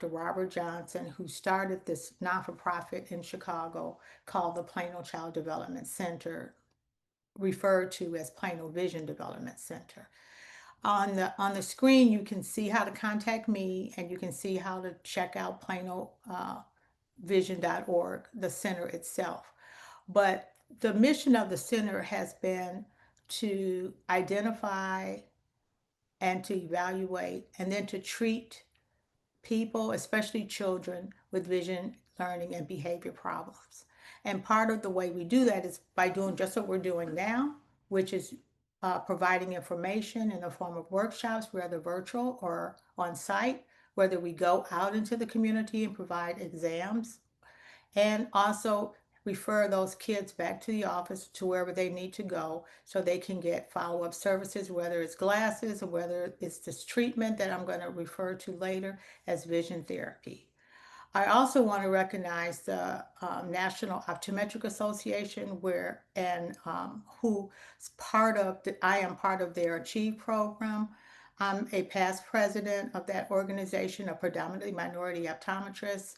Robert Johnson, who started this not-for-profit in Chicago called the Plano Child Development Center, referred to as Plano Vision Development Center. On the screen, you can see how to contact me, and you can see how to check out Plano Vision.org, the center itself. But the mission of the center has been to identify and to evaluate and then to treat people, especially children, with vision, learning, and behavior problems. And part of the way we do that is by doing just what we're doing now, which is providing information in the form of workshops, whether virtual or on site, whether we go out into the community and provide exams, and also refer those kids back to the office to wherever they need to go so they can get follow-up services, whether it's glasses or whether it's this treatment that I'm going to refer to later as vision therapy. I also want to recognize the National Optometric Association, who's part of. I am part of their Achieve program. I'm a past president of that organization, a predominantly minority optometrist.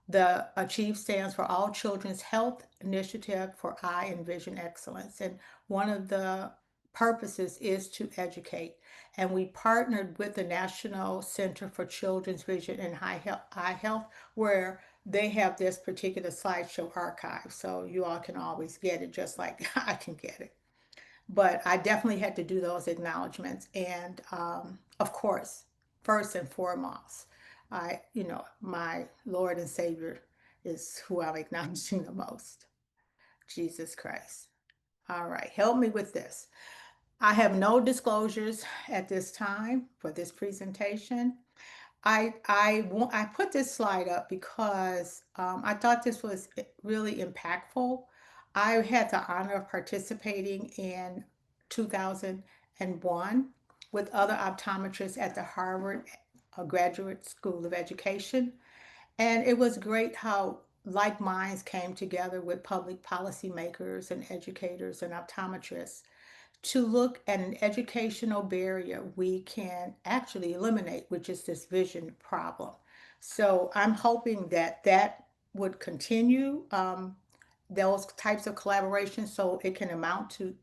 The Achieve stands for All Children's Health Initiative for Eye and Vision Excellence. And one of the purposes is to educate. And we partnered with the National Center for Children's Vision and Eye Health, where they have this particular slideshow archive. So you all can always get it just like I can get it. But I definitely had to do those acknowledgments. And of course, first and foremost, my Lord and Savior is who I'm acknowledging the most, Jesus Christ. All right, help me with this. I have no disclosures at this time for this presentation. I put this slide up because I thought this was really impactful. I had the honor of participating in 2001 with other optometrists at the Harvard Graduate School of Education. And it was great how like minds came together with public policy makers and educators and optometrists to look at an educational barrier we can actually eliminate, which is this vision problem. So I'm hoping that that would continue, those types of collaborations, so it can amount to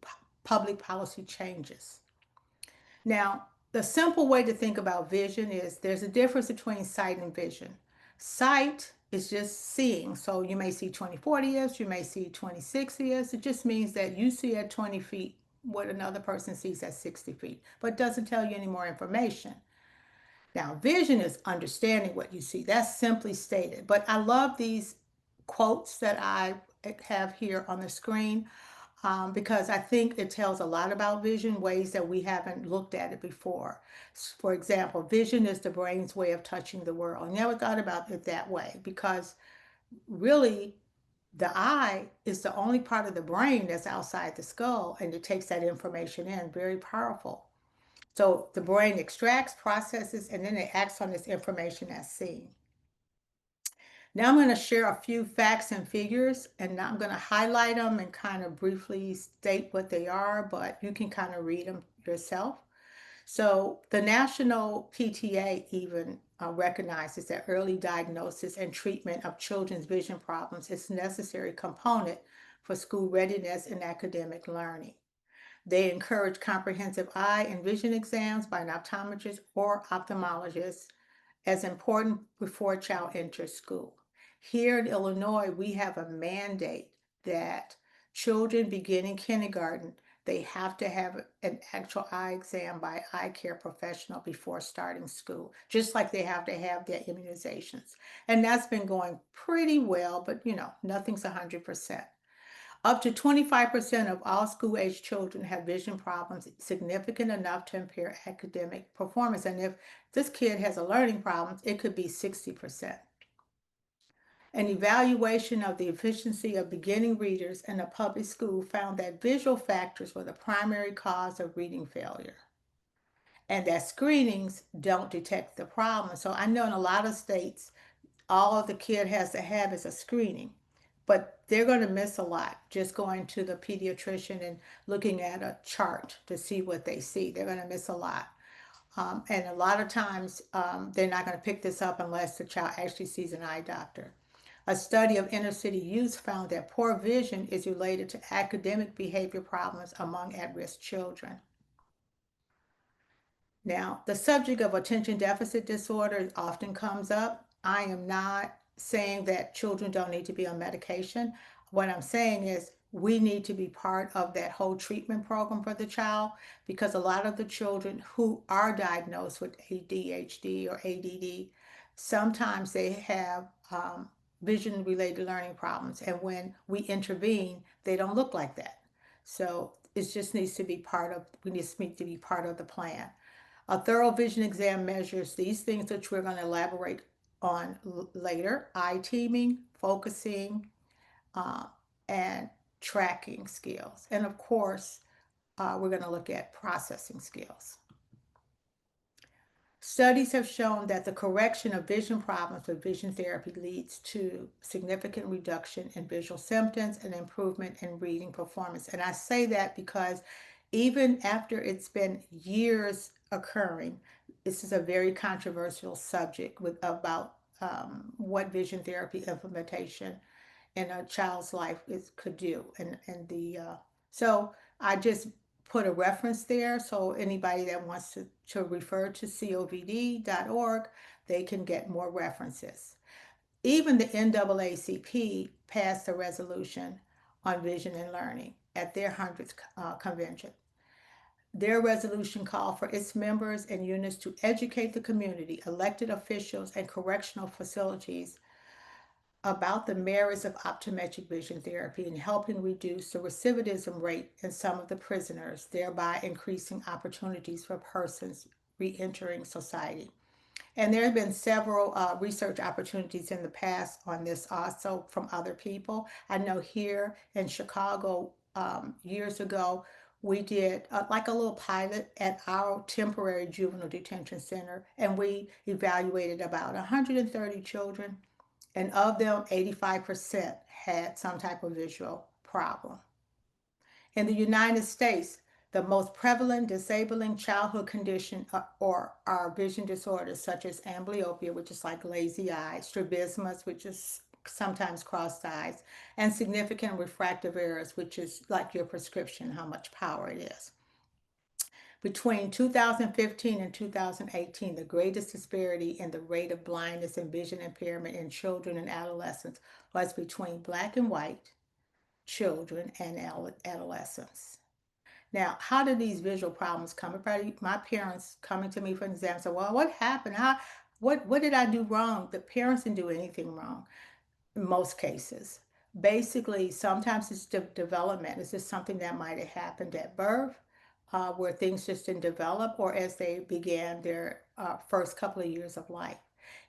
public policy changes. Now, the simple way to think about vision is there's a difference between sight and vision. Sight is just seeing. So you may see 20/40 years, you may see 26 years. It just means that you see at 20 feet what another person sees at 60 feet, but doesn't tell you any more information. Now, vision is understanding what you see. That's simply stated. But I love these quotes that I have here on the screen, because I think it tells a lot about vision, ways that we haven't looked at it before. For example, vision is the brain's way of touching the world. I never thought about it that way because really the eye is the only part of the brain that's outside the skull and it takes that information in. Very powerful. So the brain extracts, processes, and then it acts on this information as seen. Now I'm going to share a few facts and figures, and I'm going to highlight them and kind of briefly state what they are, but you can kind of read them yourself. So the National PTA even recognizes that early diagnosis and treatment of children's vision problems is a necessary component for school readiness and academic learning. They encourage comprehensive eye and vision exams by an optometrist or ophthalmologist as important before a child enters school. Here in Illinois, we have a mandate that children beginning kindergarten, they have to have an actual eye exam by eye care professional before starting school, just like they have to have their immunizations. And that's been going pretty well, but nothing's 100%. Up to 25% of all school age children have vision problems significant enough to impair academic performance. And if this kid has a learning problem, it could be 60%. An evaluation of the efficiency of beginning readers in a public school found that visual factors were the primary cause of reading failure and that screenings don't detect the problem. So I know in a lot of states, all the kid has to have is a screening, but they're going to miss a lot just going to the pediatrician and looking at a chart to see what they see. They're going to miss a lot. And a lot of times they're not going to pick this up unless the child actually sees an eye doctor. A study of inner city youth found that poor vision is related to academic behavior problems among at risk children. Now, the subject of attention deficit disorder often comes up. I am not saying that children don't need to be on medication. What I'm saying is we need to be part of that whole treatment program for the child because a lot of the children who are diagnosed with ADHD or ADD, sometimes they have vision related learning problems. And when we intervene, they don't look like that. So it just needs to be part of, we just need to be part of the plan. A thorough vision exam measures these things, which we're going to elaborate on later: eye teaming, focusing, uh, and tracking skills. And of course, we're going to look at processing skills. Studies have shown that the correction of vision problems with vision therapy leads to significant reduction in visual symptoms and improvement in reading performance. And I say that because even after it's been years occurring, this is a very controversial subject with about what vision therapy implementation in a child's life could do. So I just put a reference there so anybody that wants to refer to covd.org, they can get more references. Even the NAACP passed a resolution on vision and learning at their 100th convention. Their resolution called for its members and units to educate the community, elected officials, and correctional facilities about the merits of optometric vision therapy in helping reduce the recidivism rate in some of the prisoners, thereby increasing opportunities for persons re-entering society. And there have been several research opportunities in the past on this also from other people. I know here in Chicago years ago, we did like a little pilot at our temporary juvenile detention center, and we evaluated about 130 children, and of them, 85% had some type of visual problem. In the United States, the most prevalent disabling childhood condition or are vision disorders such as amblyopia, which is like lazy eye, strabismus, which is sometimes crossed eyes, and significant refractive errors, which is like your prescription, how much power it is. Between 2015 and 2018, the greatest disparity in the rate of blindness and vision impairment in children and adolescents was between black and white children and adolescents. Now, how did these visual problems come about? My parents coming to me for an exam said, "Well, what happened? What did I do wrong?" The parents didn't do anything wrong in most cases. Basically, sometimes it's development. It's just something that might have happened at birth, where things just didn't develop, or as they began their first couple of years of life.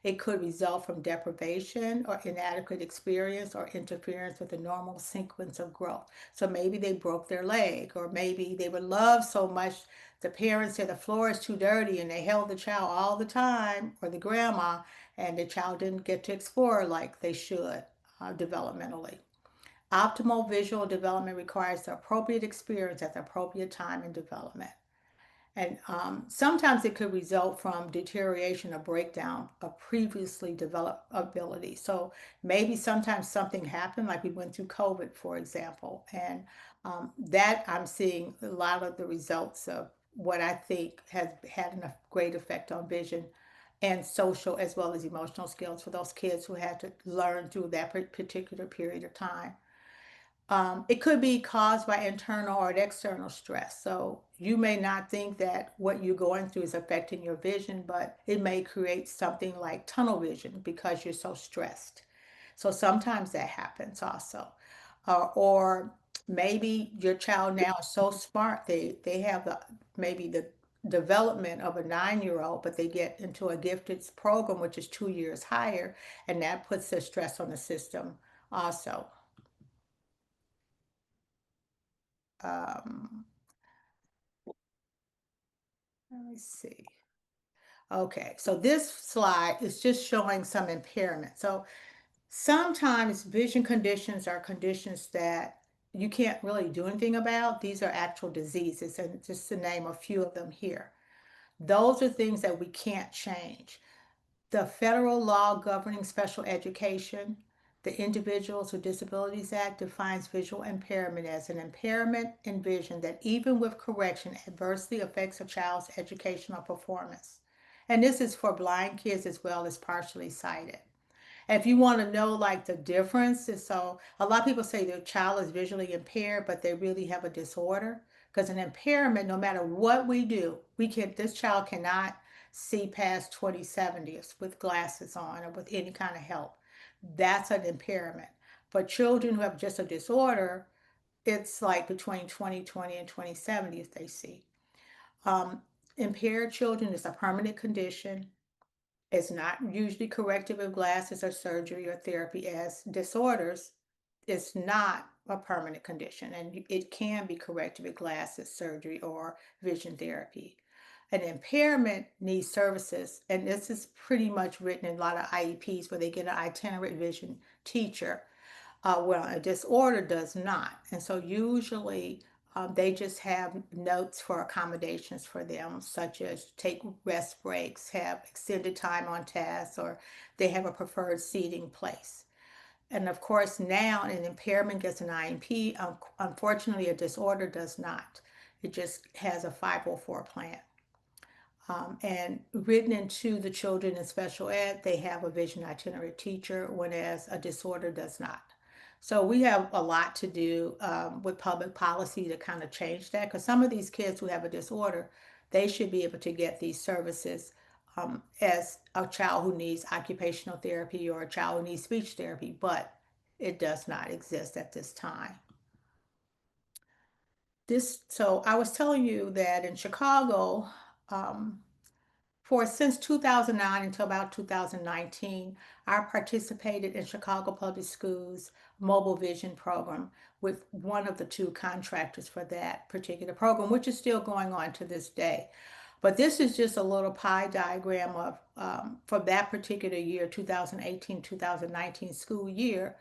It could result from deprivation or inadequate experience or interference with the normal sequence of growth. So maybe they broke their leg, or maybe they were loved so much the parents said the floor is too dirty and they held the child all the time, or the grandma, and the child didn't get to explore like they should developmentally. Optimal visual development requires the appropriate experience at the appropriate time in development. And sometimes it could result from deterioration or breakdown of previously developed ability. So maybe sometimes something happened, like we went through COVID, for example, and that I'm seeing a lot of the results of what I think has had a great effect on vision and social as well as emotional skills for those kids who had to learn through that particular period of time. It could be caused by internal or external stress. So you may not think that what you're going through is affecting your vision, but it may create something like tunnel vision because you're so stressed. So sometimes that happens also. Or maybe your child now is so smart, they have maybe the development of a 9-year old, but they get into a gifted program, which is 2 years higher, and that puts the stress on the system also. Um, Let me see. Okay, so this slide is just showing some impairment. So sometimes vision conditions are conditions that you can't really do anything about. These are actual diseases, and just to name a few of them here. Those are things that we can't change. The federal law governing special education, the Individuals with Disabilities Act, defines visual impairment as an impairment in vision that, even with correction, adversely affects a child's educational performance. And this is for blind kids as well as partially sighted. If you want to know like the difference, so a lot of people say their child is visually impaired, but they really have a disorder. Because an impairment, no matter what we do, this child cannot see past 20/70 with glasses on or with any kind of help. That's an impairment. For children who have just a disorder, it's like between 20/20 and 20/70 if they see. Um, Impaired children is a permanent condition. It's not usually corrected with glasses or surgery or therapy, as disorders. It's not a permanent condition, and it can be corrected with glasses, surgery, or vision therapy. An impairment needs services, and this is pretty much written in a lot of IEPs where they get an itinerant vision teacher. Well, a disorder does not. And so usually they just have notes for accommodations for them, such as take rest breaks, have extended time on task, or they have a preferred seating place. And of course, now an impairment gets an IEP. Unfortunately, a disorder does not. It just has a 504 plan. And written into the children in special ed, they have a vision itinerant teacher, whereas a disorder does not. So we have a lot to do with public policy to kind of change that, because some of these kids who have a disorder, they should be able to get these services as a child who needs occupational therapy or a child who needs speech therapy, but it does not exist at this time. So I was telling you that in Chicago, um, for since 2009 until about 2019, I participated in Chicago Public Schools Mobile Vision program with one of the two contractors for that particular program, which is still going on to this day. But this is just a little pie diagram of for that particular year, 2018, 2019 school year,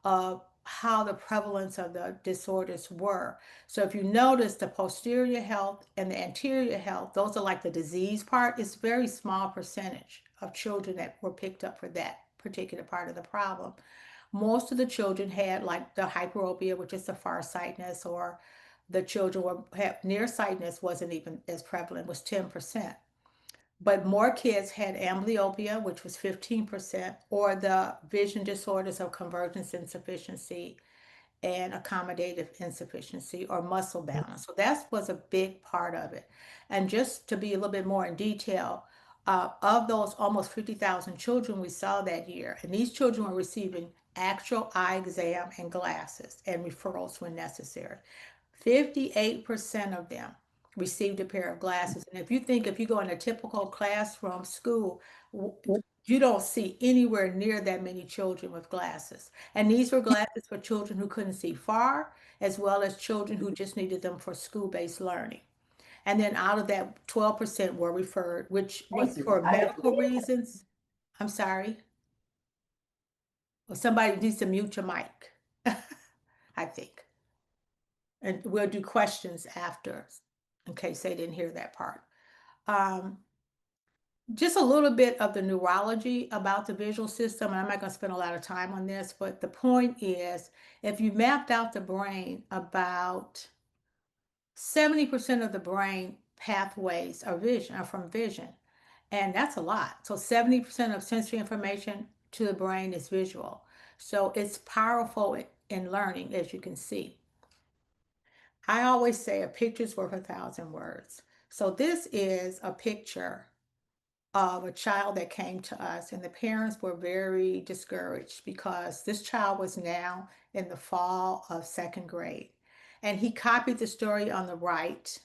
of how the prevalence of the disorders were. So if you notice the posterior health and the anterior health, those are like the disease part. It's a very small percentage of children that were picked up for that particular part of the problem. Most of the children had like the hyperopia, which is the farsightedness, or the children were had nearsightedness wasn't even as prevalent, was 10%. But more kids had amblyopia, which was 15%, or the vision disorders of convergence insufficiency and accommodative insufficiency or muscle balance. So that was a big part of it. And just to be a little bit more in detail, of those almost 50,000 children we saw that year, and these children were receiving actual eye exam and glasses and referrals when necessary. 58% of them received a pair of glasses. And if you go in a typical classroom school, you don't see anywhere near that many children with glasses. And these were glasses for children who couldn't see far, as well as children who just needed them for school-based learning. And then out of that, 12% were referred, which was for medical reasons. I'm sorry. Well, somebody needs to mute your mic, I think. And we'll do questions after in case they didn't hear that part. Um, just a little bit of the neurology about the visual system, and I'm not going to spend a lot of time on this, but the point is if you mapped out the brain, about 70% of the brain pathways are from vision, and that's a lot. So 70% of sensory information to the brain is visual. So it's powerful in learning, as you can see. I always say a picture's worth 1,000 words. So this is a picture of a child that came to us, and the parents were very discouraged because this child was now in the fall of second grade. And he copied the story on the right,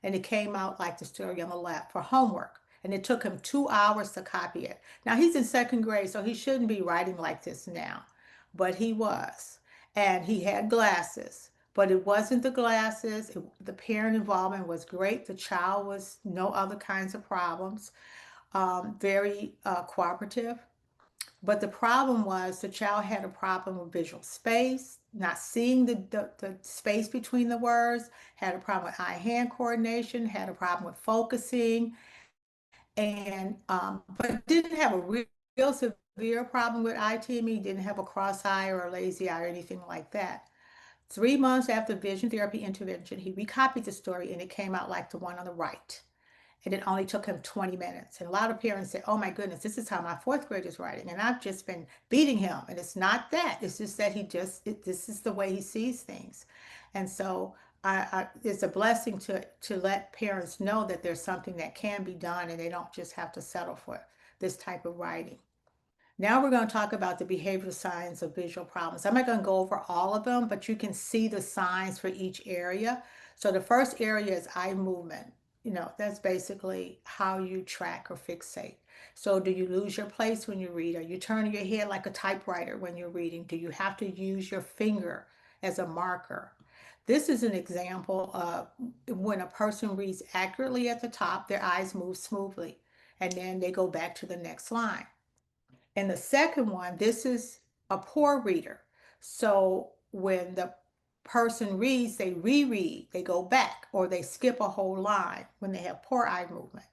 and it came out like the story on the left for homework. And it took him 2 hours to copy it. Now he's in second grade, so he shouldn't be writing like this now, but he was. And he had glasses, but it wasn't the glasses. The parent involvement was great. The child was no other kinds of problems, very cooperative. But the problem was the child had a problem with visual space, not seeing the space between the words, had a problem with eye hand coordination, had a problem with focusing. and but didn't have a real severe problem with eye teaming, didn't have a cross eye or a lazy eye or anything like that. 3 months after vision therapy intervention, he recopied the story and it came out like the one on the right. And it only took him 20 minutes. And a lot of parents say, oh my goodness, this is how my fourth grade is writing. And I've just been beating him. And it's not that. It's just that this is the way he sees things. And so it's a blessing to let parents know that there's something that can be done and they don't just have to settle for this type of writing. Now we're going to talk about the behavioral signs of visual problems. I'm not going to go over all of them, but you can see the signs for each area. So the first area is eye movement. That's basically how you track or fixate. So do you lose your place when you read? Are you turning your head like a typewriter when you're reading? Do you have to use your finger as a marker? This is an example of when a person reads accurately at the top, their eyes move smoothly, and then they go back to the next line. And the second one, this is a poor reader. So when the person reads, they reread, they go back, or they skip a whole line when they have poor eye movement.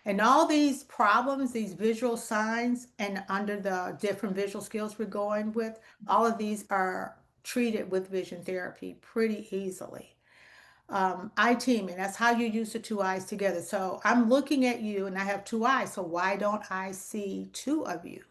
And all these problems, these visual signs, and under the different visual skills we're going with, all of these are treated with vision therapy pretty easily. Eye teaming, that's how you use the two eyes together. So I'm looking at you and I have two eyes. So why don't I see two of you?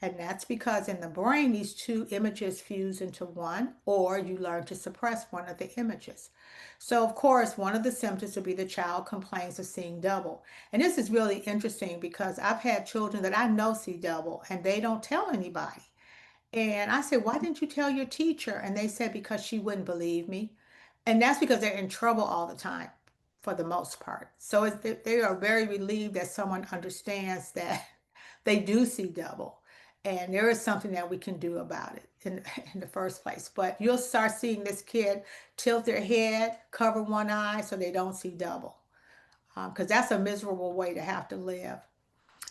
And that's because in the brain, these two images fuse into one, or you learn to suppress one of the images. So, of course, one of the symptoms would be the child complains of seeing double. And this is really interesting because I've had children that I know see double and they don't tell anybody. And I said, why didn't you tell your teacher? And they said, because she wouldn't believe me. And that's because they're in trouble all the time for the most part. So they are very relieved that someone understands that they do see double. And there is something that we can do about it in the first place. But you'll start seeing this kid tilt their head, cover one eye so they don't see double. Because that's a miserable way to have to live.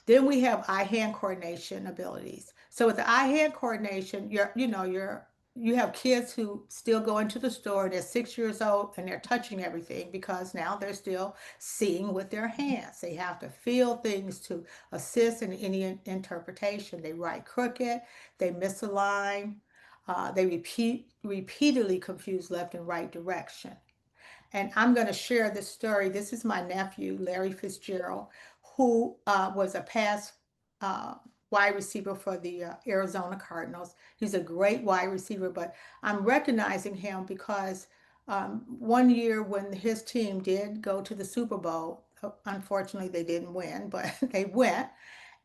Then we have eye-hand coordination abilities. So with the eye-hand coordination, you have kids who still go into the store, they're 6 years old and they're touching everything because now they're still seeing with their hands. They have to feel things to assist in any interpretation. They write crooked, they miss a line, they repeatedly confuse left and right direction. And I'm going to share this story. This is my nephew, Larry Fitzgerald, who was a past uh, wide receiver for the Arizona Cardinals. He's a great wide receiver, but I'm recognizing him because one year when his team did go to the Super Bowl, unfortunately they didn't win, but they went.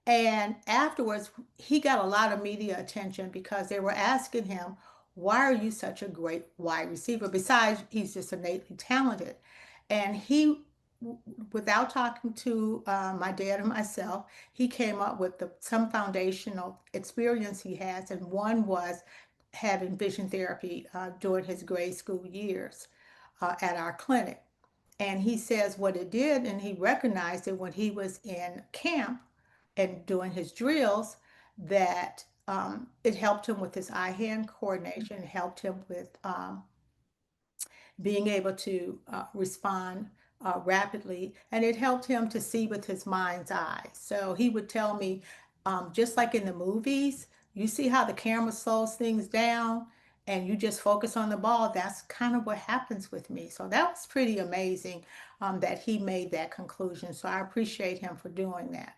And afterwards, he got a lot of media attention because they were asking him, why are you such a great wide receiver? Besides, he's just innately talented. And without talking to my dad and myself, he came up with some foundational experience he has. And one was having vision therapy during his grade school years at our clinic. And he says what it did, and he recognized it when he was in camp and doing his drills, that it helped him with his eye-hand coordination, helped him with being able to respond rapidly, and it helped him to see with his mind's eye. So he would tell me, just like in the movies, you see how the camera slows things down and you just focus on the ball. That's kind of what happens with me. So that was pretty amazing that he made that conclusion. So I appreciate him for doing that.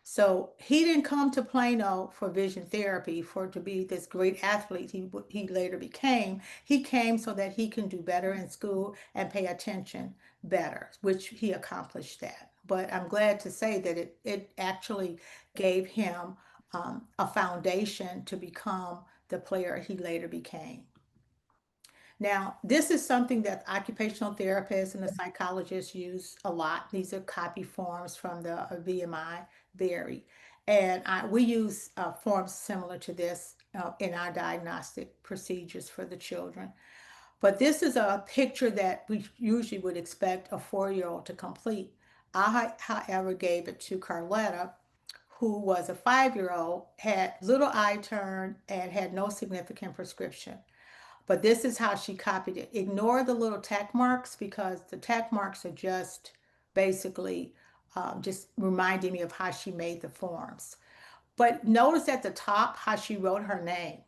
So he didn't come to Plano for vision therapy for to be this great athlete he later became. He came so that he can do better in school and pay attention better, which he accomplished that. But I'm glad to say that it actually gave him a foundation to become the player he later became. Now, this is something that occupational therapists and the psychologists use a lot. These are copy forms from the VMI, Very. And we use forms similar to this in our diagnostic procedures for the children. But this is a picture that we usually would expect a 4-year-old to complete. I, however, gave it to Carletta, who was a 5-year-old, had little eye turn, and had no significant prescription. But this is how she copied it. Ignore the little tack marks because the tack marks are just basically just reminding me of how she made the forms. But notice at the top how she wrote her name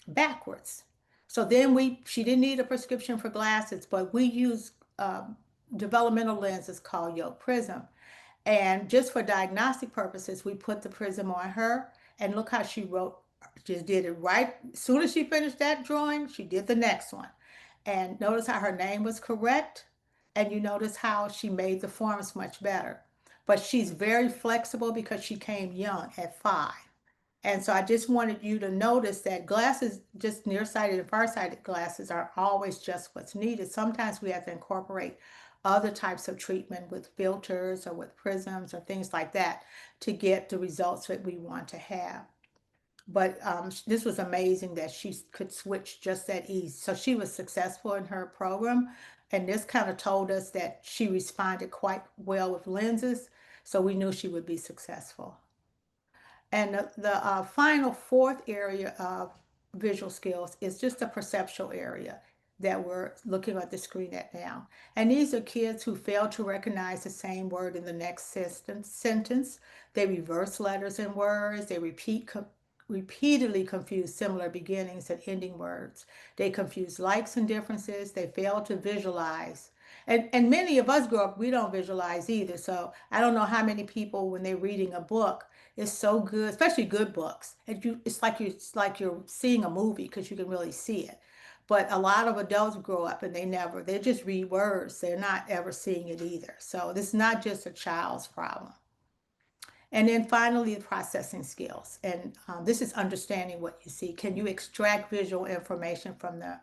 backwards. So then she didn't need a prescription for glasses, but we use developmental lenses called Yoke Prism. And just for diagnostic purposes, we put the prism on her, and look how she wrote, just did it right. As soon as she finished that drawing, she did the next one. And notice how her name was correct. And you notice how she made the forms much better. But she's very flexible because she came young at 5. And so I just wanted you to notice that glasses, just nearsighted and farsighted glasses, are always just what's needed. Sometimes we have to incorporate other types of treatment with filters or with prisms or things like that to get the results that we want to have. But this was amazing that she could switch just that easy. So she was successful in her program. And this kind of told us that she responded quite well with lenses. So we knew she would be successful. And the final fourth area of visual skills is just the perceptual area that we're looking at the screen at now. And these are kids who fail to recognize the same word in the next sentence. They reverse letters in words. They repeatedly confuse similar beginnings and ending words. They confuse likes and differences. They fail to visualize. And many of us grow up, we don't visualize either. So I don't know how many people, when they're reading a book, it's so good, especially good books. And it's like you're seeing a movie because you can really see it. But a lot of adults grow up and they just read words. They're not ever seeing it either. So this is not just a child's problem. And then finally, the processing skills. And this is understanding what you see. Can you extract visual information from the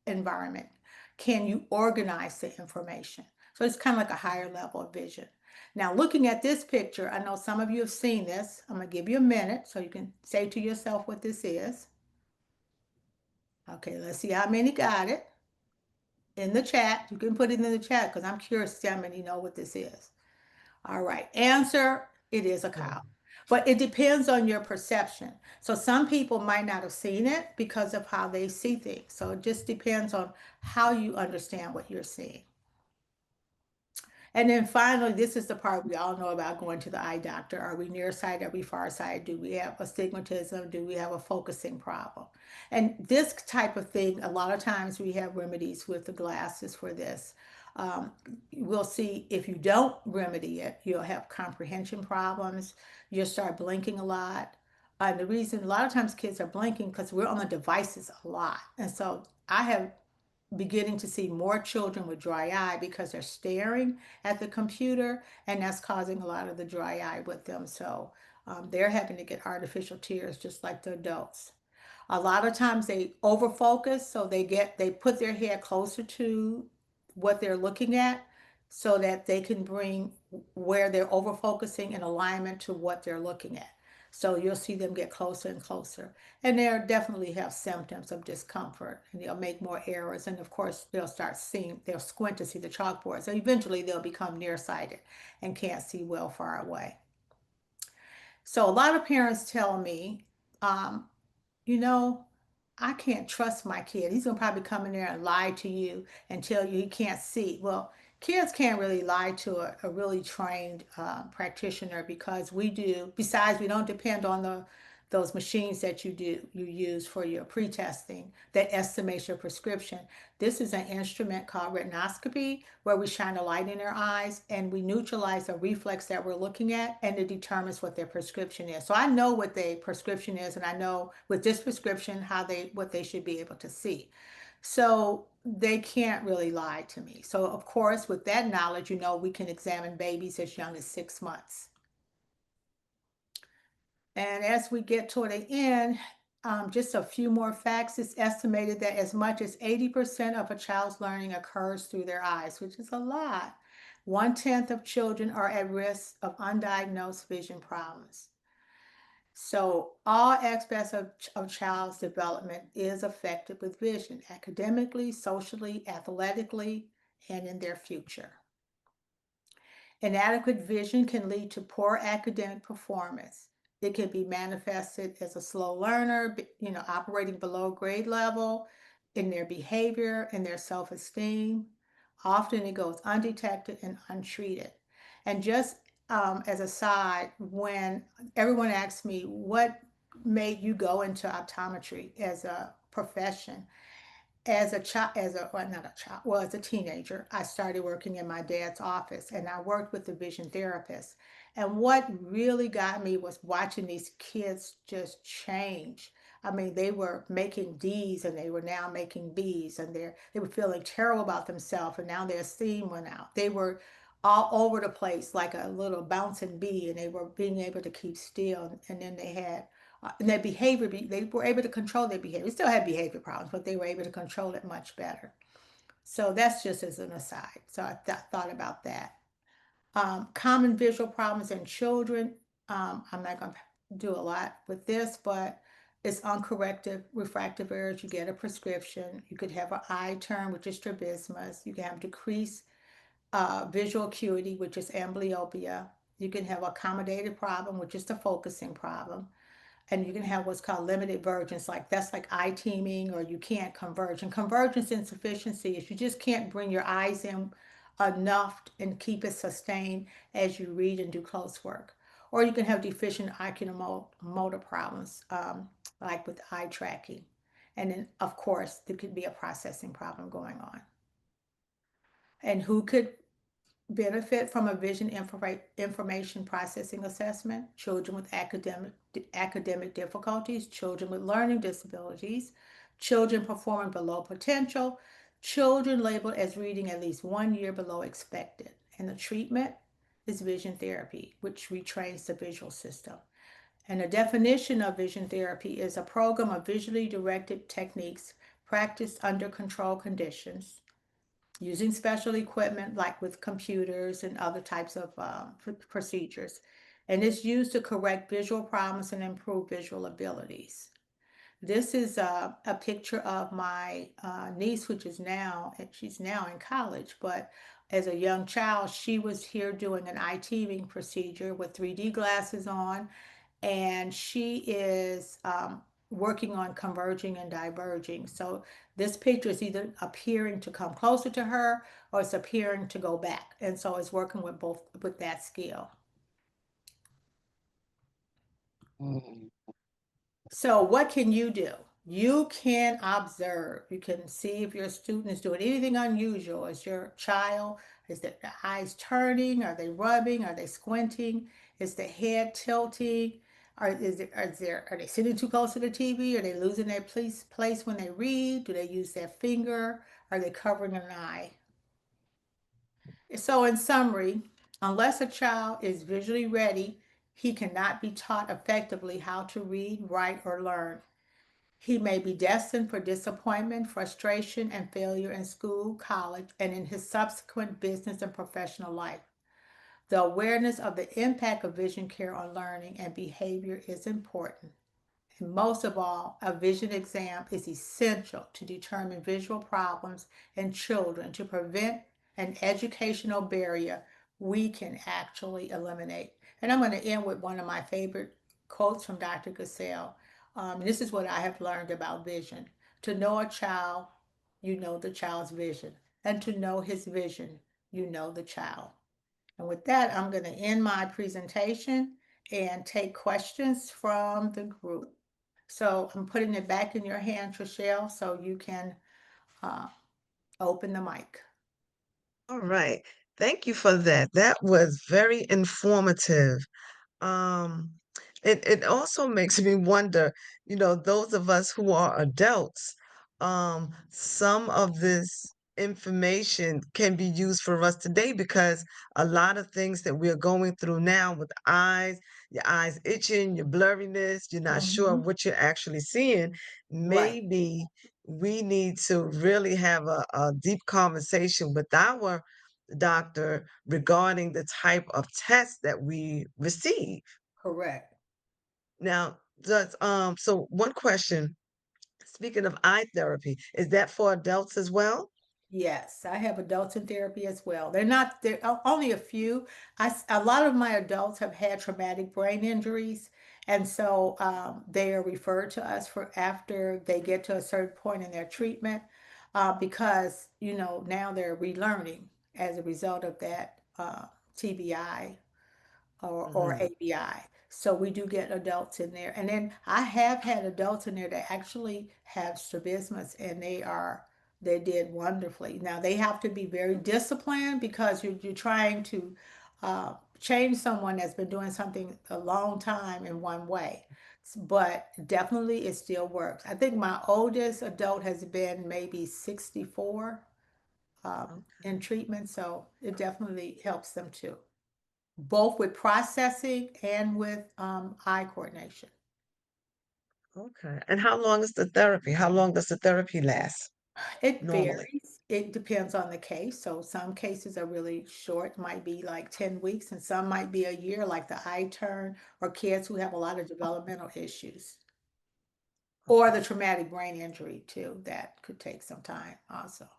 environment? Can you organize the information? So it's kind of like a higher level of vision. Now, looking at this picture, I know some of you have seen this. I'm going to give you a minute so you can say to yourself what this is. Okay, let's see how many got it in the chat. You can put it in the chat because I'm curious to see how many know what this is. All right. Answer, it is a cow. But it depends on your perception. So some people might not have seen it because of how they see things. So it just depends on how you understand what you're seeing. And then finally, this is the part we all know about going to the eye doctor. Are we nearsighted? Are we farsighted? Do we have astigmatism? Do we have a focusing problem? And this type of thing, a lot of times we have remedies with the glasses for this. Um, we'll see if you don't remedy it, you'll have comprehension problems. You'll start blinking a lot. And the reason a lot of times kids are blinking because we're on the devices a lot. And so I have beginning to see more children with dry eye because they're staring at the computer, and that's causing a lot of the dry eye with them. So they're having to get artificial tears just like the adults. A lot of times they overfocus, so they put their head closer to what they're looking at so that they can bring where they're overfocusing in alignment to what they're looking at. So you'll see them get closer and closer. And they'll definitely have symptoms of discomfort and they'll make more errors. And of course, they'll squint to see the chalkboard. So eventually they'll become nearsighted and can't see well far away. So a lot of parents tell me, um, you know, I can't trust my kid. He's gonna probably come in there and lie to you and tell you he can't see. Well, kids can't really lie to a really trained practitioner because besides, we don't depend on those machines that you use for your pre-testing that estimates your prescription. This is an instrument called retinoscopy where we shine a light in their eyes and we neutralize the reflex that we're looking at and it determines what their prescription is. So I know what their prescription is and I know with this prescription what they should be able to see. So they can't really lie to me. So of course, with that knowledge, we can examine babies as young as 6 months. And as we get toward the end, just a few more facts. It's estimated that as much as 80% of a child's learning occurs through their eyes, which is a lot. 1/10 of children are at risk of undiagnosed vision problems. So all aspects of child's development is affected with vision, academically, socially, athletically, and in their future. Inadequate vision can lead to poor academic performance. It can be manifested as a slow learner, operating below grade level in their behavior and their self-esteem. Often it goes undetected and untreated. And just as a side, when everyone asks me what made you go into optometry as a profession, as a child, as a, well, not a child, well, as a teenager, I started working in my dad's office and I worked with the vision therapist. And what really got me was watching these kids just change. I mean, they were making D's and they were now making B's, and they were feeling terrible about themselves, and now their steam went out. They were all over the place like a little bouncing bee, and they were being able to keep still. And then they had and their behavior, they were able to control their behavior. They still had behavior problems, but they were able to control it much better. So that's just as an aside. So I thought about that. Common visual problems in children. I'm not going to do a lot with this, but it's uncorrected refractive errors. You get a prescription. You could have an eye turn, which is strabismus. You can have decreased visual acuity, which is amblyopia. You can have accommodated problem, which is the focusing problem, and you can have what's called limited vergence, like that's like eye teaming, or you can't converge. And convergence insufficiency is you just can't bring your eyes in enough and keep it sustained as you read and do close work. Or you can have deficient oculomotor problems, like with eye tracking. And then, of course, there could be a processing problem going on. And who could benefit from a vision information processing assessment? Children with academic difficulties, children with learning disabilities, children performing below potential, children labeled as reading at least 1 year below expected. And the treatment is vision therapy, which retrains the visual system. And the definition of vision therapy is a program of visually directed techniques practiced under controlled conditions using special equipment like with computers and other types of procedures. And it's used to correct visual problems and improve visual abilities. This is a picture of my niece, which is now, she's now in college, but as a young child, she was here doing an eye teaming procedure with 3D glasses on, and she is working on converging and diverging. So this picture is either appearing to come closer to her or it's appearing to go back. And so it's working with both with that skill. Mm. So what can you do? You can observe. You can see if your student is doing anything unusual. Is your child, is the eyes turning? Are they rubbing? Are they squinting? Is the head tilting? Are they sitting too close to the TV? Are they losing their place when they read? Do they use their finger? Are they covering an eye? So, in summary, unless a child is visually ready, he cannot be taught effectively how to read, write, or learn. He may be destined for disappointment, frustration, and failure in school, college, and in his subsequent business and professional life. The awareness of the impact of vision care on learning and behavior is important. And most of all, a vision exam is essential to determine visual problems in children to prevent an educational barrier we can actually eliminate. And I'm going to end with one of my favorite quotes from Dr. Gassell. This is what I have learned about vision. To know a child, you know the child's vision. And to know his vision, you know the child. And with that, I'm going to end my presentation and take questions from the group. So I'm putting it back in your hand, Trishelle, so you can uh, open the mic. All right. Thank you for that. That was very informative. Um, it also makes me wonder, those of us who are adults, some of this information can be used for us today because a lot of things that we're going through now with eyes, your eyes itching, your blurriness, you're not sure Hmm. what you're actually seeing. Right, Maybe we need to really have a deep conversation with our doctor regarding the type of test that we receive. correct. Now, so one question, speaking of eye therapy, is that for adults as well? Yes, I have adults in therapy as well. They're only a few. A lot of my adults have had traumatic brain injuries, and so they are referred to us for after they get to a certain point in their treatment, because now they're relearning as a result of that TBI or Mm-hmm. ABI. So we do get adults in there. And then I have had adults in there that actually have strabismus and they did wonderfully. Now they have to be very disciplined because you're trying to change someone that's been doing something a long time in one way. But definitely it still works. I think my oldest adult has been maybe 64 in Okay. treatment, so it definitely helps them too, both with processing and with eye coordination. Okay. And how long is the therapy? How long does the therapy last It normally? varies. It depends on the case. So some cases are really short, might be like 10 weeks, and some might be a year, like the eye turn or kids who have a lot of developmental issues. Or the Okay. traumatic brain injury too, that could take some time also.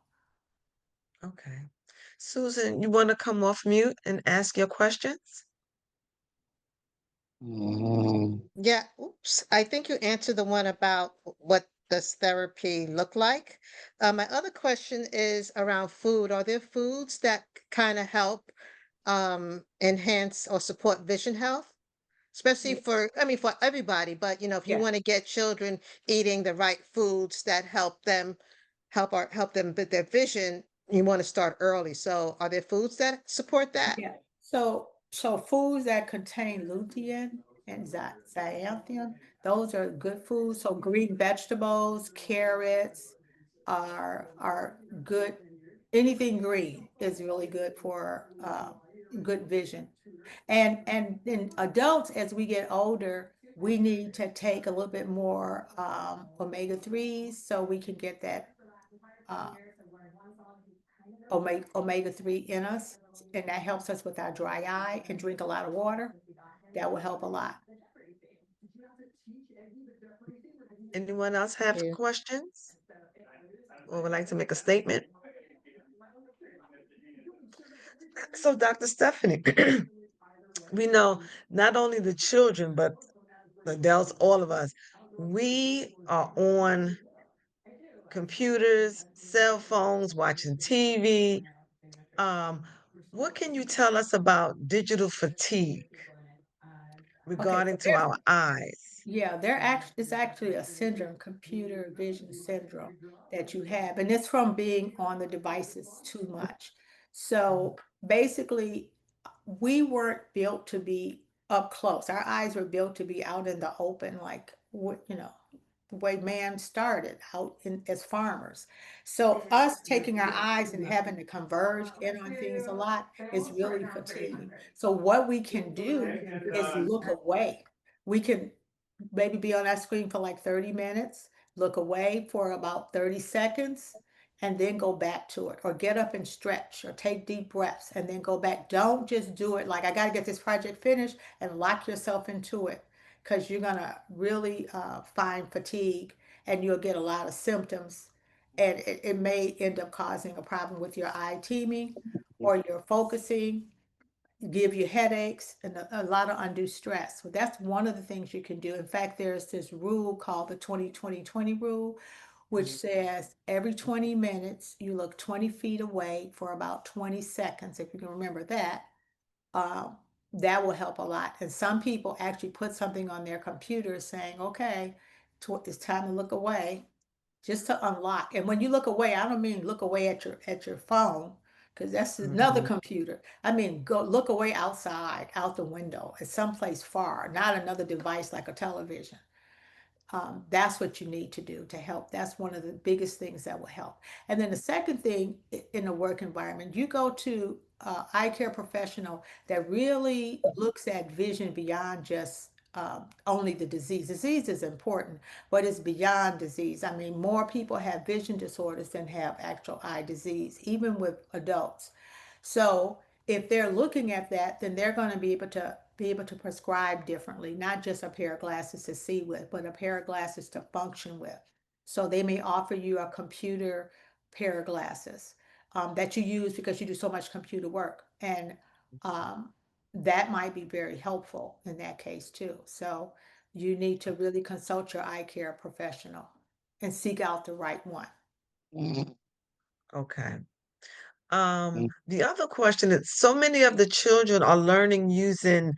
Okay. Susan, you want to come off mute and ask your questions? Yeah, oops. I think you answered the one about what does therapy look like. My other question is around food. Are there foods that kind of help enhance or support vision health? Especially Yeah. for, I mean, for everybody, but if you Yeah. want to get children eating the right foods that help them with their vision, you want to start early. So are there foods that support that? Yeah. So foods that contain lutein and zeaxanthin, those are good foods. So green vegetables, carrots are good. Anything green is really good for good vision. And in adults, as we get older, we need to take a little bit more omega 3s so we can get that uh, omega 3 in us, and that helps us with our dry eye, and drink a lot of water. That will help a lot. Anyone else Thank have you. questions or would like to make a statement? So, Dr. Stephanie, we know not only the children, but the adults, all of us, we are on computers, cell phones, watching TV. Um, what can you tell us about digital fatigue Okay, regarding so to our eyes? yeah, it's actually a syndrome, computer vision syndrome that you have, and it's from being on the devices too much. So basically, we weren't built to be up close. Our eyes were built to be out in the open, like what, the way man started out as farmers. So us taking our eyes and having to converge in on things a lot is really fatiguing. So what we can do is look away. We can maybe be on that screen for like 30 minutes, look away for about 30 seconds, and then go back to it, or get up and stretch, or take deep breaths and then go back. Don't just do it like I got to get this project finished and lock yourself into it, because you're going to really find fatigue, and you'll get a lot of symptoms, and it may end up causing a problem with your eye teaming or your focusing, give you headaches and a lot of undue stress. So that's one of the things you can do. In fact, there's this rule called the 20-20-20 rule, which says every 20 minutes you look 20 feet away for about 20 seconds. If you can remember that, um, that will help a lot. And some people actually put something on their computer saying, okay, it's time to look away, just to unlock. And when you look away, I don't mean look away at your phone, because that's another Mhm. computer. I mean go look away outside, out the window, at someplace far, not another device like a television. That's what you need to do to help. That's one of the biggest things that will help. And then the second thing, in the work environment, you go to eye care professional that really looks at vision beyond just only the disease. Disease is important, but it's beyond disease. I mean, more people have vision disorders than have actual eye disease, even with adults. So if they're looking at that, then they're going to be able to prescribe differently, not just a pair of glasses to see with, but a pair of glasses to function with. So they may offer you a computer pair of glasses that you use because you do so much computer work, and um, that might be very helpful in that case too. So you need to really consult your eye care professional and seek out the right one. Okay. The other question is, so many of the children are learning using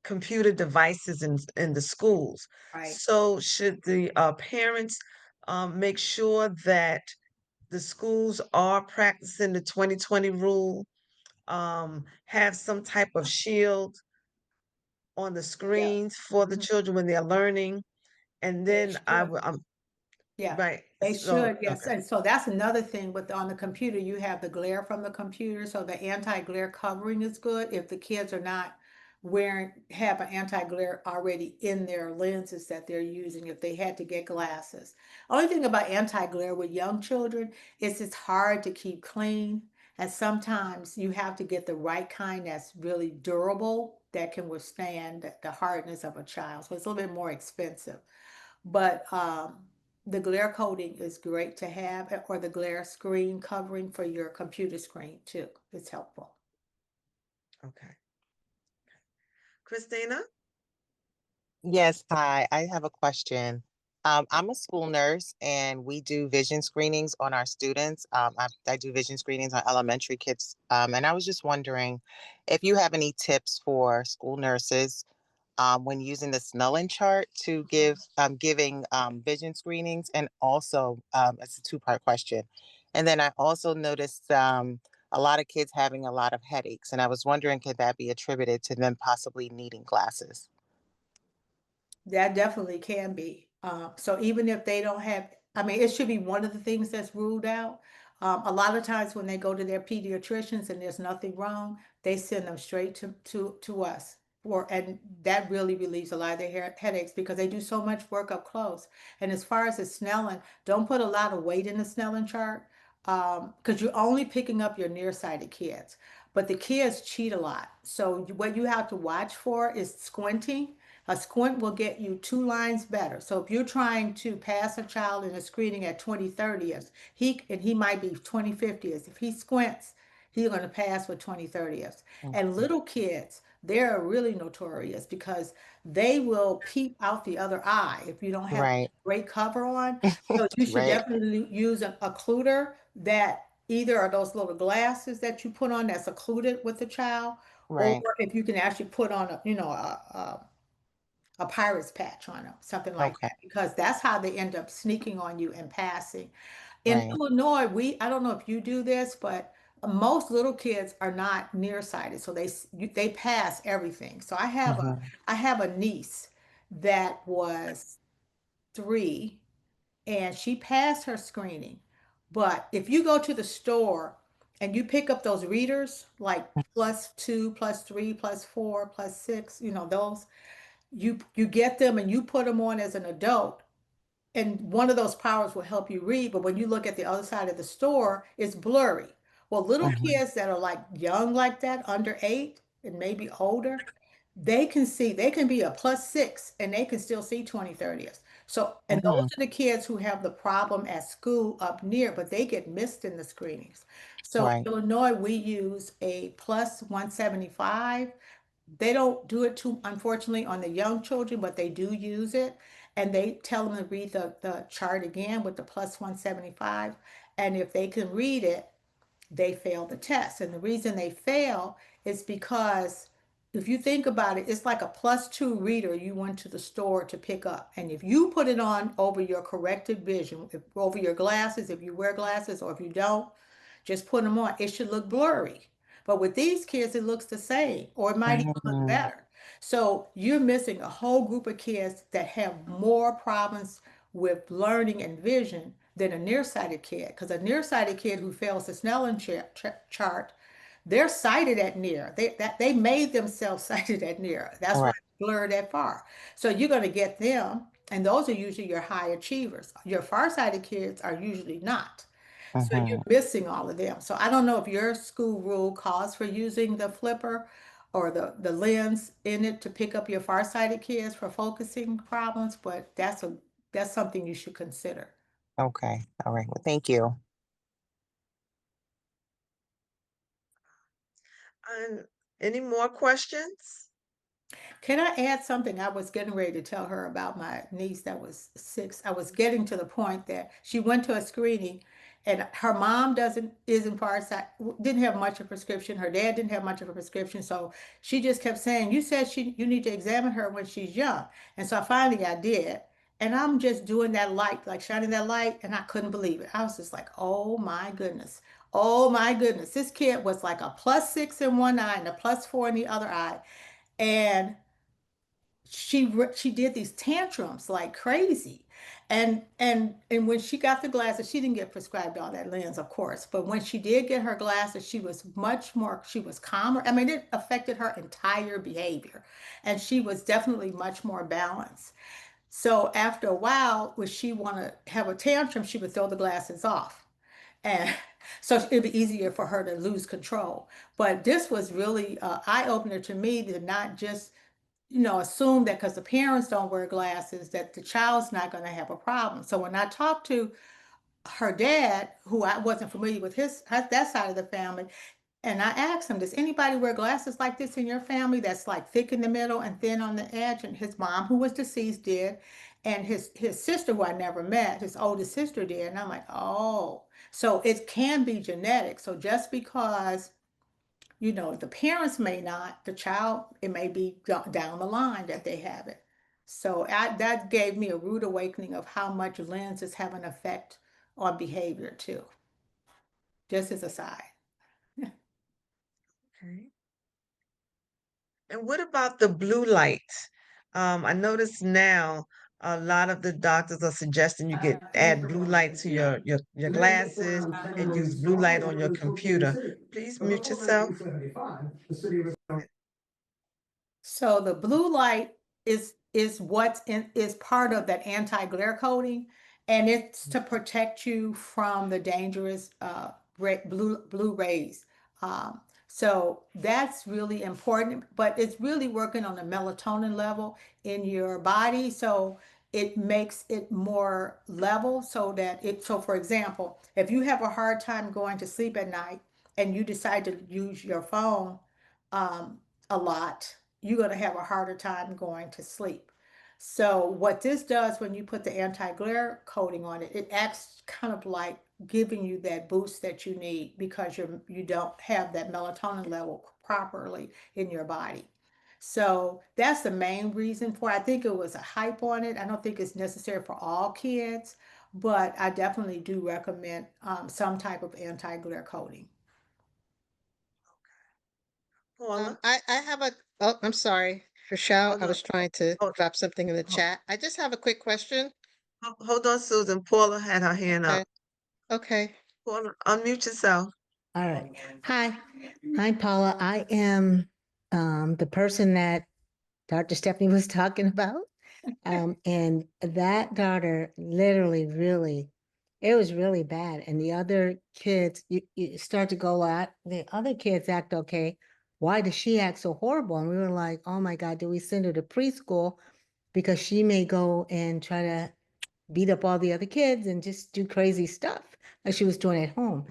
computer devices in the schools. Right. So should the parents make sure that the schools are practicing the 2020 rule, have some type of shield on the Yeah. screens for the Mhm. children when they're learning? And They then should. Yeah, right. they So should, yes, okay. and so that's another thing with on the computer, you have the glare from the computer, so the anti-glare covering is good if the kids are not wearing have an anti-glare already in their lenses that they're using if they had to get glasses. Only thing about anti-glare with young children is it's hard to keep clean, and sometimes you have to get the right kind that's really durable that can withstand the hardness of a child. So it's a little bit more expensive. But the glare coating is great to have, or the glare screen covering for your computer screen too. It's helpful. Okay. Christina? Yes, hi. I have a question. I'm a school nurse and we do vision screenings on our students. I do vision screenings on elementary kids. And I was just wondering if you have any tips for school nurses when using the Snellen chart to giving vision screenings, and also it's a two-part question. And then I also noticed a lot of kids having a lot of headaches, and I was wondering could that be attributed to them possibly needing glasses? That definitely can be. So even if they don't have, I mean, it should be one of the things that's ruled out. A lot of times when they go to their pediatricians and there's nothing wrong, they send them straight to us. And that really relieves a lot of their headaches because they do so much work up close. And as far as the Snellen, don't put a lot of weight in the Snellen chart because you're only picking up your nearsighted kids. But the kids cheat a lot. So what you have to watch for is squinting. A squint will get you two lines better. So if you're trying to pass a child in a screening at 20/30, he might be 20/50. If he squints, he's going to pass with 20/30. And Okay. little kids, they're really notorious because they will peep out the other eye if you don't have Right. great cover on. So you should Right. definitely use an occluder that either are those little glasses that you put on that's occluded with the child, or Right. if you can actually put on a pirate's patch on them, something like Okay. that, because that's how they end up sneaking on you and passing. In Right. Illinois, I don't know if you do this, but most little kids are not nearsighted, so they pass everything. So Hmm. I have a niece that was 3 and she passed her screening. But if you go to the store and you pick up those readers like +2, +3, +4, +6, those you get them and you put them on as an adult, and one of those powers will help you read, but when you look at the other side of the store, it's blurry. Well, little Hmm. kids that are like young like that, under 8 and maybe older, they can be a +6 and they can still see 20/30. So, and those Hmm. are the kids who have the problem at school up near, but they get missed in the screenings. So Right. in Illinois, we use a +175. They don't do it too, unfortunately, on the young children, but they do use it. And they tell them to read the chart again with the +175. And if they can read it, they fail the test. And the reason they fail is because if you think about it, it's like a +2 reader you went to the store to pick up. And if you put it on over your corrected vision, over your glasses, if you wear glasses or if you don't, just put them on. It should look blurry. But with these kids, it looks the same, or it might even look Hmm. better. So you're missing a whole group of kids that have more problems with learning and vision than a nearsighted kid. Because a nearsighted kid who fails the Snellen chart, they're sighted at near. They made themselves sighted at near. That's why Right. it's blurred that far. So you're going to get them, and those are usually your high achievers. Your farsighted kids are usually not. So you're Hmm. missing all of them. So I don't know if your school rule calls for using the flipper or the lens in it to pick up your farsighted kids for focusing problems, but that's something you should consider. Okay. All right. Well, thank you. And any more questions? Can I add something? I was getting ready to tell her about my niece that was 6. I was getting to the point that she went to a screening and her mom doesn't isn't farsighted, didn't have much of a prescription. Her dad didn't have much of a prescription. So she just kept saying, you said you need to examine her when she's young. And so finally I did. And I'm just doing that light, like shining that light, and I couldn't believe it. I was just like, oh my goodness. Oh my goodness. This kid was like a +6 in one eye and a +4 in the other eye. And she did these tantrums like crazy. And when she got the glasses, she didn't get prescribed all that lens, of course, but when she did get her glasses, she was calmer. I mean, it affected her entire behavior, and she was definitely much more balanced. So after a while, when she want to have a tantrum, she would throw the glasses off, and so it'd be easier for her to lose control. But this was really an eye opener to me, to not just assume that because the parents don't wear glasses, that the child's not going to have a problem. So when I talked to her dad, who I wasn't familiar with that side of the family, and I asked him, does anybody wear glasses like this in your family that's like thick in the middle and thin on the edge? And his mom, who was deceased, did. And his sister, who I never met, his oldest sister did. And I'm like, oh, so it can be genetic. So just because the parents may not, the child, it may be down the line that they have it. So that gave me a rude awakening of how much lenses have an effect on behavior too, just as a side. Okay. And what about the blue light? I notice now a lot of the doctors are suggesting you add blue light to your glasses and use blue light on your computer. Please mute yourself. So the blue light is part of that anti-glare coating, and it's to protect you from the dangerous blue rays. So that's really important, but it's really working on the melatonin level in your body. So it makes it more level, so for example, if you have a hard time going to sleep at night and you decide to use your phone um, a lot, you're going to have a harder time going to sleep. So what this does when you put the anti-glare coating on it, it acts kind of like giving you that boost that you need because you don't have that melatonin level properly in your body. So that's the main reason for it. I think it was a hype on it. I don't think it's necessary for all kids, but I definitely do recommend some type of anti-glare coating. Paula? I have a, oh, I'm sorry, Rochelle, Hold I on. was trying to Hold, drop something in the hold, chat. I just have a quick question. hold on, Susan. Paula had her hand up. Okay, okay. Paula, unmute yourself. All right. Hi, I'm Paula. I am the person that Dr. Stephanie was talking about. And that daughter literally really, it was really bad. And the other kids, you start to go out, the other kids act okay. Why does she act so horrible? And we were like, oh my God, do we send her to preschool? Because she may go and try to beat up all the other kids and just do crazy stuff like she was doing at home.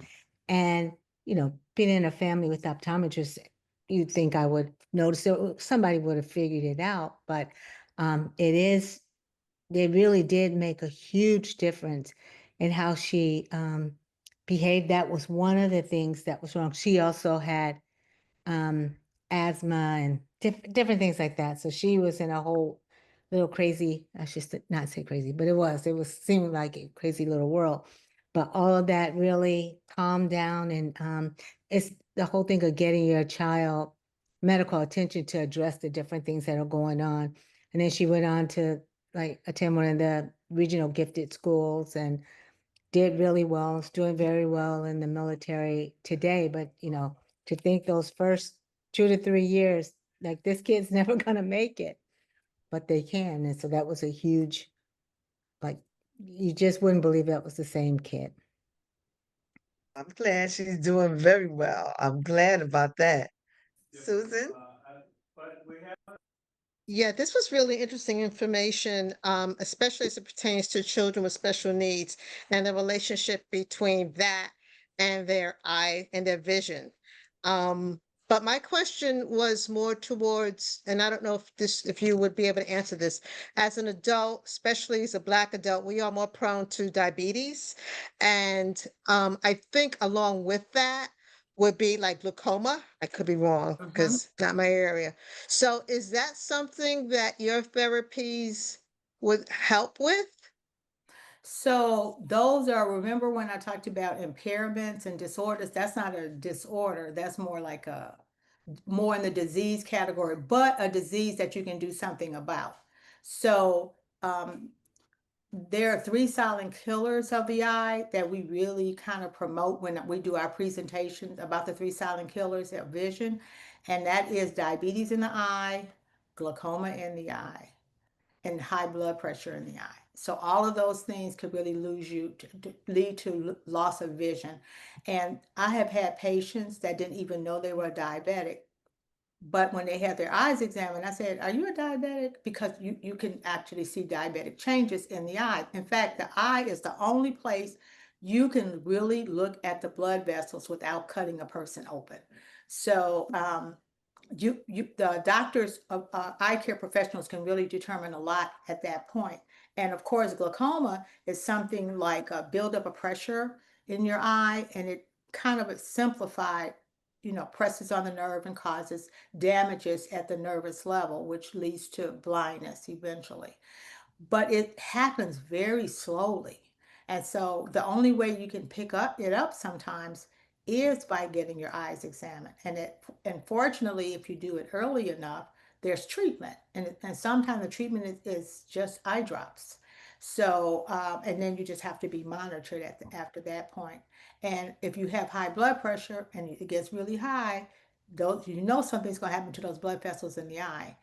And, being in a family with optometrists, you'd think I would notice it, somebody would have figured it out, but they really did make a huge difference in how she behaved. That was one of the things that was wrong. She also had um, asthma and different things like that. So she was in a whole little crazy, I should not say crazy, but it was seeming like a crazy little world. But all of that really calmed down. And it's the whole thing of getting your child medical attention to address the different things that are going on. And then she went on to like attend one of the regional gifted schools and did really well, is doing very well in the military today. But, to think those first 2 to 3 years, like this kid's never going to make it, but they can. And so that was a huge, like, you just wouldn't believe that was the same kid. I'm glad she's doing very well. I'm glad about that. Susan? Yeah, this was really interesting information, especially as it pertains to children with special needs and the relationship between that and their eye and their vision. Um, But my question was more towards, and I don't know if you would be able to answer this. As an adult, especially as a Black adult, we are more prone to diabetes. And I think along with that would be like glaucoma. I could be wrong Mhm. because not my area. So is that something that your therapies would help with? So those are, remember when I talked about impairments and disorders? That's not a disorder. That's more like more in the disease category, but a disease that you can do something about. So um, there are three silent killers of the eye that we really kind of promote when we do our presentations about the three silent killers of vision, and that is diabetes in the eye, glaucoma in the eye, and high blood pressure in the eye. So all of those things could really lose you to lead to loss of vision. And I have had patients that didn't even know they were diabetic, but when they had their eyes examined, I said, "Are you a diabetic?" Because you can actually see diabetic changes in the eye. In fact, the eye is the only place you can really look at the blood vessels without cutting a person open. So the doctors eye care professionals can really determine a lot at that point. And of course, glaucoma is something like a buildup of pressure in your eye, and it kind of simplified, presses on the nerve and causes damages at the nervous level, which leads to blindness eventually, but it happens very slowly. And so the only way you can pick it up sometimes is by getting your eyes examined. And fortunately, if you do it early enough, there's treatment. And sometimes the treatment is just eye drops. So, and then you just have to be monitored after that point. And if you have high blood pressure and it gets really high, something's going to happen to those blood vessels in the eye.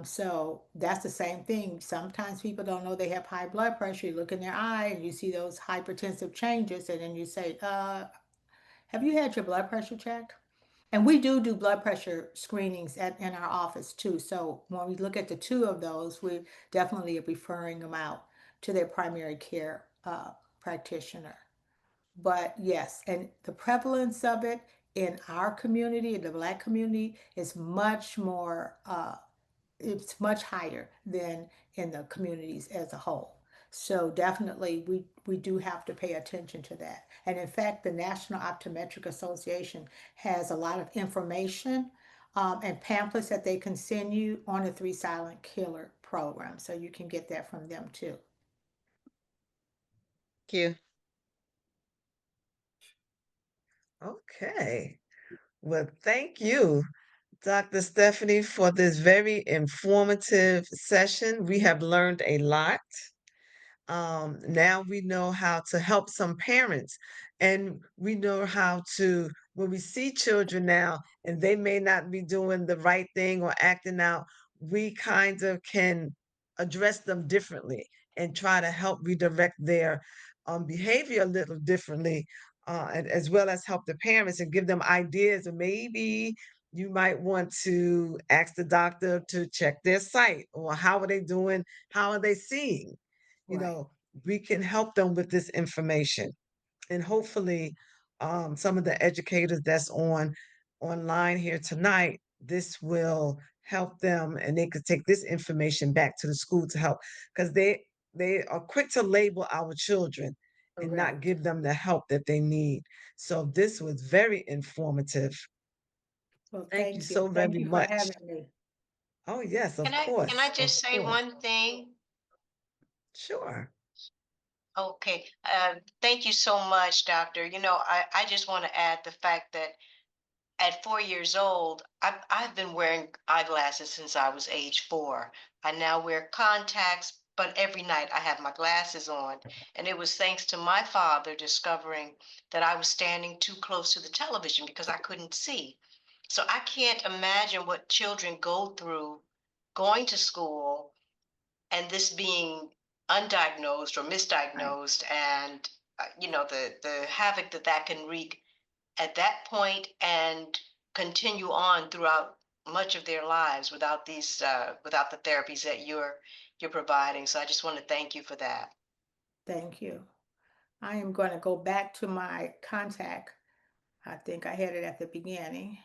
So that's the same thing. Sometimes people don't know they have high blood pressure. You look in their eye and you see those hypertensive changes, and then you say, have you had your blood pressure checked? And we do blood pressure screenings in our office too. So when we look at the two of those, we definitely are referring them out to their primary care practitioner. But yes, and the prevalence of it in our community, in the Black community, is much more it's much higher than in the communities as a whole. So definitely we do have to pay attention to that. And in fact, the National Optometric Association has a lot of information and pamphlets that they can send you on the Three Silent Killer program. So you can get that from them too. Thank you. Okay. Well, thank you, Dr. Stephanie, for this very informative session. We have learned a lot. Now we know how to help some parents, and we know how to, when we see children now and they may not be doing the right thing or acting out, we kind of can address them differently and try to help redirect their behavior a little differently, and as well as help the parents and give them ideas. And maybe you might want to ask the doctor to check their sight, or how are they doing? How are they seeing? you Right. know, we can help them with this information. And hopefully, some of the educators that's online here tonight, this will help them and they could take this information back to the school to help, because they are quick to label our children and not Correct. give them the help that they need. So this was very informative. Well, Thank you thank you. so Thank very you for much. having me. Oh yes, Can I of just say course. one thing? Sure. Okay. Thank you so much, doctor. I just want to add the fact that at 4 years old, I've been wearing eyeglasses since I was age 4. I now wear contacts, but every night I have my glasses on. And it was thanks to my father discovering that I was standing too close to the television because I couldn't see. So I can't imagine what children go through going to school and this being undiagnosed or Right. misdiagnosed, and the havoc that can wreak at that point and continue on throughout much of their lives without without the therapies that you're providing. So I just want to thank you for that. Thank you. I am going to go back to my contact. I think I had it at the beginning.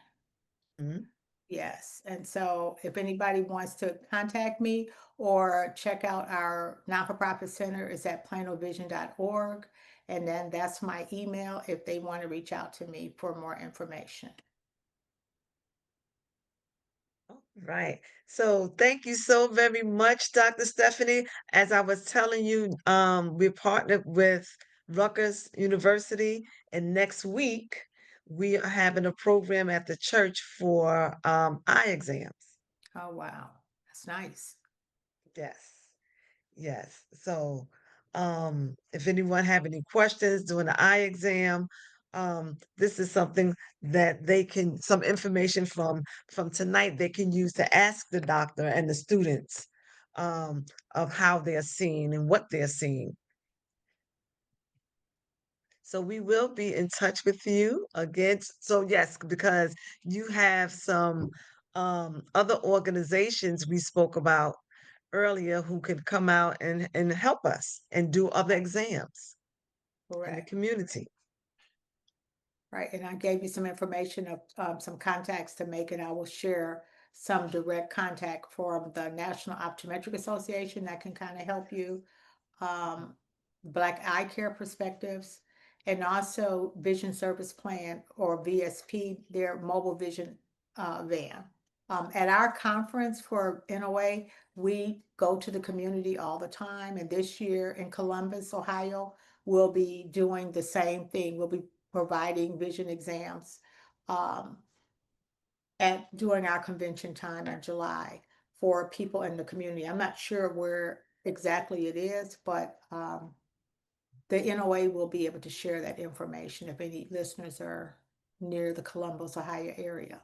Mhm. Yes, and so if anybody wants to contact me or check out our non-for-profit center is at planovision.org, and then that's my email if they want to reach out to me for more information. Right. So thank you so very much, Dr. Stephanie. As I was telling you, we're partnered with Rutgers University, and next week we are having a program at the church for eye exams. Oh, wow. That's nice. Yes. Yes. So, if anyone have any questions during the eye exam, this is something that they can, some information from tonight they can use to ask the doctor and the students, um, of how they're seeing and what they're seeing. So we will be in touch with you again. So yes, because you have some other organizations we spoke about earlier who could come out and help us and do other exams in the Correct. community. Right, and I gave you some information of some contacts to make, and I will share some direct contact from the National Optometric Association that can kind of help you. um, Black Eye Care Perspectives, and also Vision Service Plan or VSP, their mobile vision van. At our conference for NOA, we go to the community all the time, and this year in Columbus, Ohio, we'll be doing the same thing. We'll be providing vision exams um, at during our convention time in July for people in the community. I'm not sure where exactly it is, but the NOA will be able to share that information if any listeners are near the Columbus, Ohio area.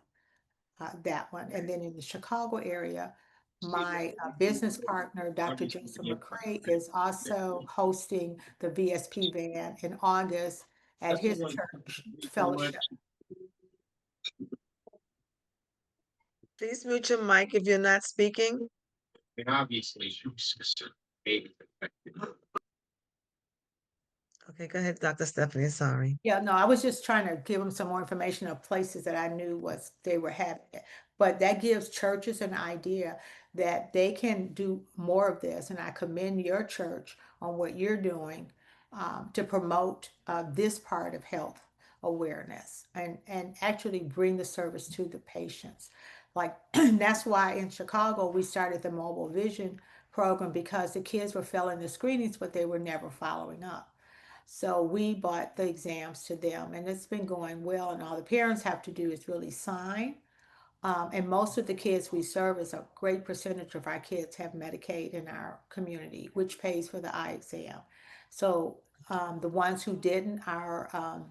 That one. And then in the Chicago area, my business partner, Dr. Jason McCray, is also hosting the VSP van in August at his church fellowship. Please mute your mic if you're not speaking. Okay, go ahead, Dr. Stephanie. Sorry. Yeah, no, I was just trying to give them some more information of places that I knew was they were having it. But that gives churches an idea that they can do more of this. And I commend your church on what you're doing to promote this part of health awareness and actually bring the service to the patients. Like that's why in Chicago we started the mobile vision program because the kids were failing the screenings, but they were never following up. So we bought the exams to them, and it's been going well. And all the parents have to do is really sign. And most of the kids we service, a great percentage of our kids have Medicaid in our community, which pays for the eye exam. So the ones who didn't, our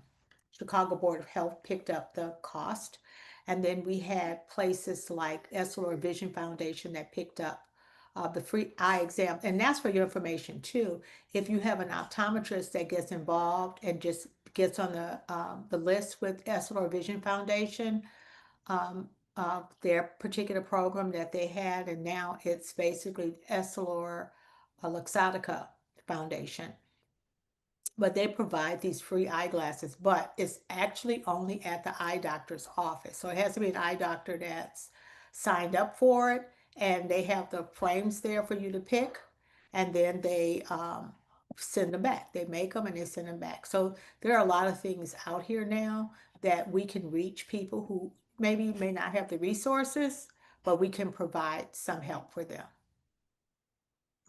Chicago Board of Health picked up the cost. And then we had places like Essilor Vision Foundation that picked up the free eye exam. And that's for your information too. If you have an optometrist that gets involved and just gets on the list with Essilor Vision Foundation, their particular program that they had, and now it's basically Essilor Luxottica Foundation, but they provide these free eyeglasses, but it's actually only at the eye doctor's office. So it has to be an eye doctor that's signed up for it, and they have the frames there for you to pick, and then they send them back. They make them and they send them back. So there are a lot of things out here now that we can reach people who maybe may not have the resources, but we can provide some help for them.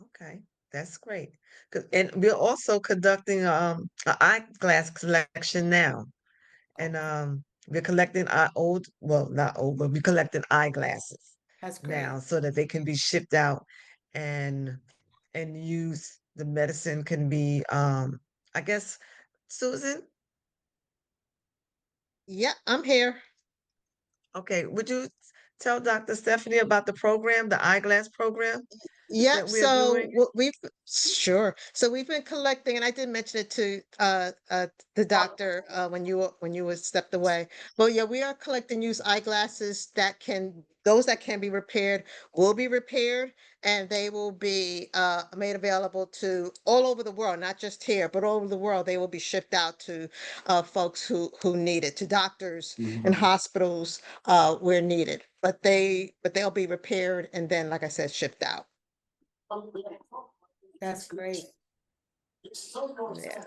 Okay, that's great. And we're also conducting an eyeglass collection now. And Okay, we're collecting our old, well, not old, but we're collecting eyeglasses that's great. now so that they can be shipped out and use the medicine can be I guess Susan, Yeah, I'm here. okay, would you tell Dr. Stephanie about the program, the eyeglass program? Yep, that we are so doing? sure. So we've been collecting, and I did mention it to the doctor when you were stepped away. But yeah, we are collecting used eyeglasses those that can be repaired will be repaired, and they will be made available to all over the world, not just here, but all over the world. They will be shipped out to folks who need it, to doctors and hospitals where needed. But they'll be repaired and then, like I said, shipped out. That's great. Yeah.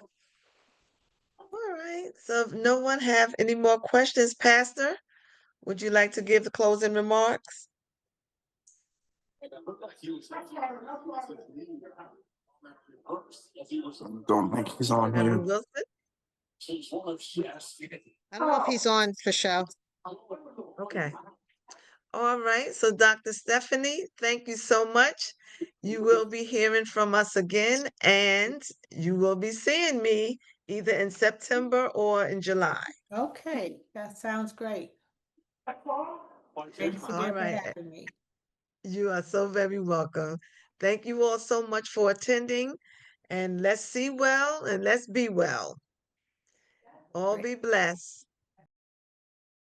All right. So if no one have any more questions, Pastor, would you like to give the closing remarks? Don't think he's on here. Reverend Wilson? I don't know if he's on for show. Okay. All right. So Dr. Stephanie, thank you so much. You will be hearing from us again, and you will be seeing me either in September or in July. Okay, that sounds great. Thanks All again for right. having me. You are so very welcome. Thank you all so much for attending, and let's see well and let's be well. All Great. be blessed.